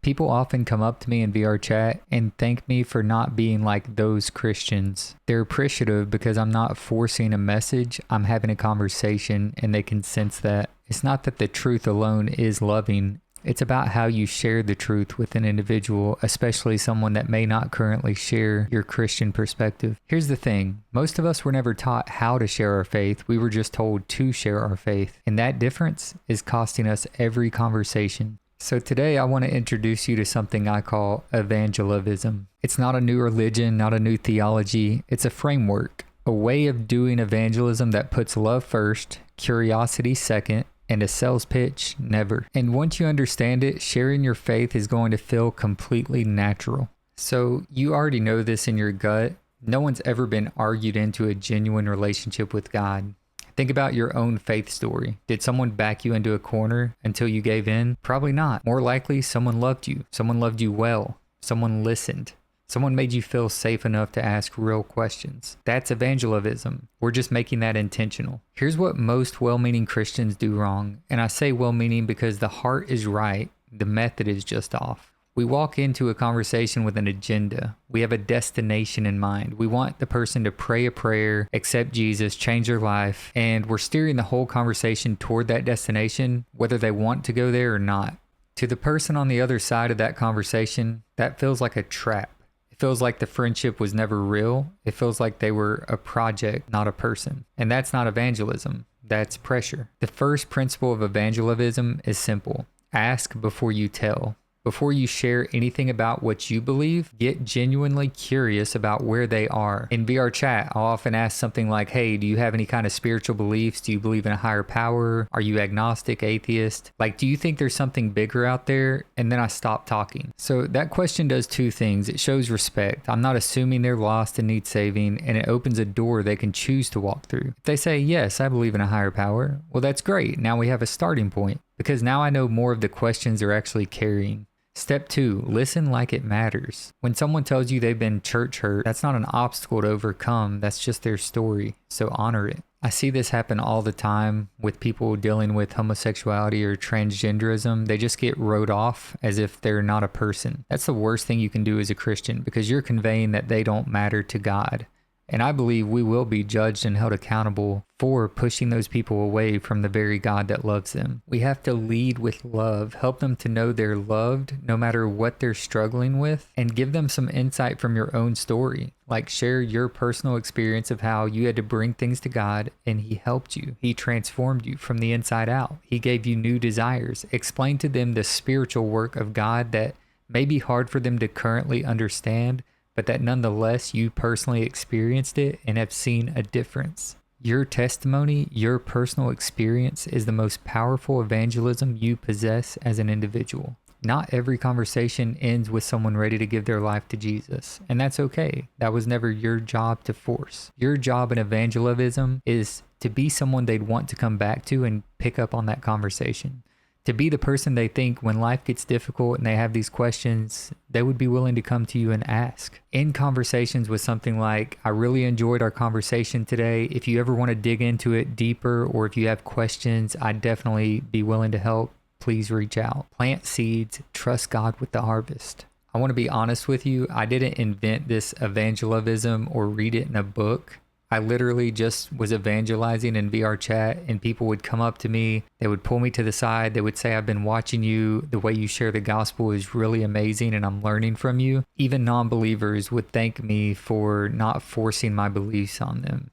People often come up to me in VRChat and thank me for not being like those Christians. They're appreciative because I'm not forcing a message, I'm having a conversation, and they can sense that. It's not that the truth alone is loving. It's about how you share the truth with an individual, especially someone that may not currently share your Christian perspective. Here's the thing. Most of us were never taught how to share our faith. We were just told to share our faith. And that difference is costing us every conversation. So today I want to introduce you to something I call Evangelism. It's not a new religion, not a new theology. It's a framework, a way of doing evangelism that puts love first, curiosity second, and a sales pitch never. And once you understand it, sharing your faith is going to feel completely natural. So you already know this in your gut. No one's ever been argued into a genuine relationship with God. Think about your own faith story. Did someone back you into a corner until you gave in? Probably not. More likely, someone loved you. Someone loved you well. Someone listened. Someone made you feel safe enough to ask real questions. That's evangelism. We're just making that intentional. Here's what most well-meaning Christians do wrong. And I say well-meaning because the heart is right. The method is just off. We walk into a conversation with an agenda. We have a destination in mind. We want the person to pray a prayer, accept Jesus, change their life, and we're steering the whole conversation toward that destination, whether they want to go there or not. To the person on the other side of that conversation, that feels like a trap. It feels like the friendship was never real. It feels like they were a project, not a person. And that's not evangelism. That's pressure. The first principle of evangelism is simple. Ask before you tell. Before you share anything about what you believe, get genuinely curious about where they are. In VRChat, I'll often ask something like, hey, do you have any kind of spiritual beliefs? Do you believe in a higher power? Are you agnostic, atheist? Like, do you think there's something bigger out there? And then I stop talking. So that question does two things. It shows respect. I'm not assuming they're lost and need saving, and it opens a door they can choose to walk through. If they say, yes, I believe in a higher power, well, that's great. Now we have a starting point because now I know more of the questions they're actually carrying. Step 2, listen like it matters. When someone tells you they've been church hurt, that's not an obstacle to overcome. That's just their story. So honor it. I see this happen all the time with people dealing with homosexuality or transgenderism. They just get wrote off as if they're not a person. That's the worst thing you can do as a Christian because you're conveying that they don't matter to God. And I believe we will be judged and held accountable for pushing those people away from the very God that loves them. We have to lead with love, help them to know they're loved no matter what they're struggling with, and give them some insight from your own story. Like share your personal experience of how you had to bring things to God and He helped you. He transformed you from the inside out. He gave you new desires. Explain to them the spiritual work of God that may be hard for them to currently understand, but that nonetheless you personally experienced it and have seen a difference. Your testimony, your personal experience is the most powerful evangelism you possess as an individual. Not every conversation ends with someone ready to give their life to Jesus, and that's okay. That was never your job to force. Your job in evangelism is to be someone they'd want to come back to and pick up on that conversation. To be the person they think when life gets difficult and they have these questions, they would be willing to come to you and ask. In conversations with something like, I really enjoyed our conversation today. If you ever want to dig into it deeper or if you have questions, I'd definitely be willing to help. Please reach out. Plant seeds, trust God with the harvest. I want to be honest with you. I didn't invent this evangelism or read it in a book. I literally just was evangelizing in VRChat and people would come up to me. They would pull me to the side. They would say, I've been watching you. The way you share the gospel is really amazing and I'm learning from you. Even non-believers would thank me for not forcing my beliefs on them.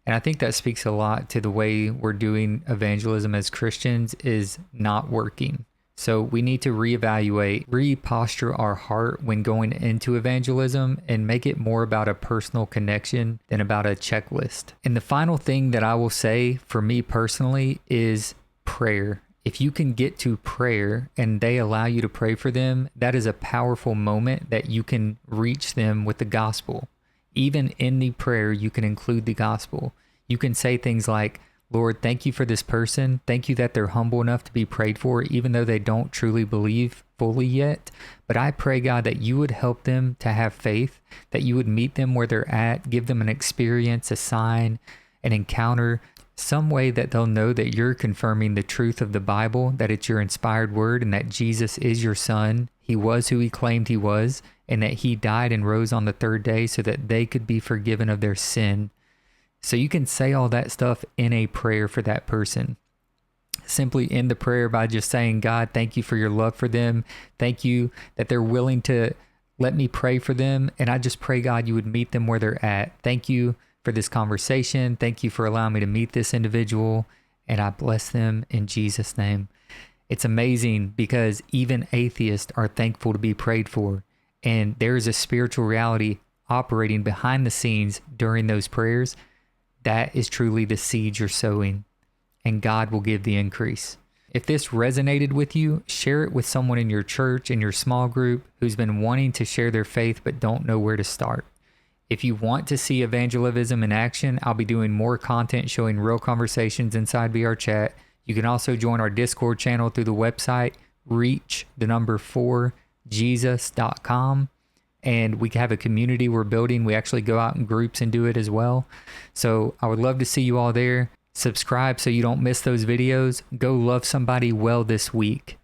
And I think that speaks a lot to the way we're doing evangelism as Christians is not working. So we need to reevaluate, reposture our heart when going into evangelism and make it more about a personal connection than about a checklist. And the final thing that I will say for me personally is prayer. If you can get to prayer and they allow you to pray for them, that is a powerful moment that you can reach them with the gospel. Even in the prayer, you can include the gospel. You can say things like, Lord, thank you for this person. Thank you that they're humble enough to be prayed for, even though they don't truly believe fully yet. But I pray, God, that you would help them to have faith, that you would meet them where they're at, give them an experience, a sign, an encounter, some way that they'll know that you're confirming the truth of the Bible, that it's your inspired word, and that Jesus is your son. He was who he claimed he was, and that he died and rose on the third day so that they could be forgiven of their sin. So you can say all that stuff in a prayer for that person. Simply end the prayer by just saying, God, thank you for your love for them. Thank you that they're willing to let me pray for them. And I just pray, God, you would meet them where they're at. Thank you for this conversation. Thank you for allowing me to meet this individual. And I bless them in Jesus' name. It's amazing because even atheists are thankful to be prayed for. And there is a spiritual reality operating behind the scenes during those prayers. That is truly the seed you're sowing, and God will give the increase. If this resonated with you, share it with someone in your church, in your small group, who's been wanting to share their faith but don't know where to start. If you want to see Evangelism in action, I'll be doing more content showing real conversations inside VRChat. You can also join our Discord channel through the website, reach4jesus.com. And we have a community we're building. We actually go out in groups and do it as well. So I would love to see you all there. Subscribe so you don't miss those videos. Go love somebody well this week.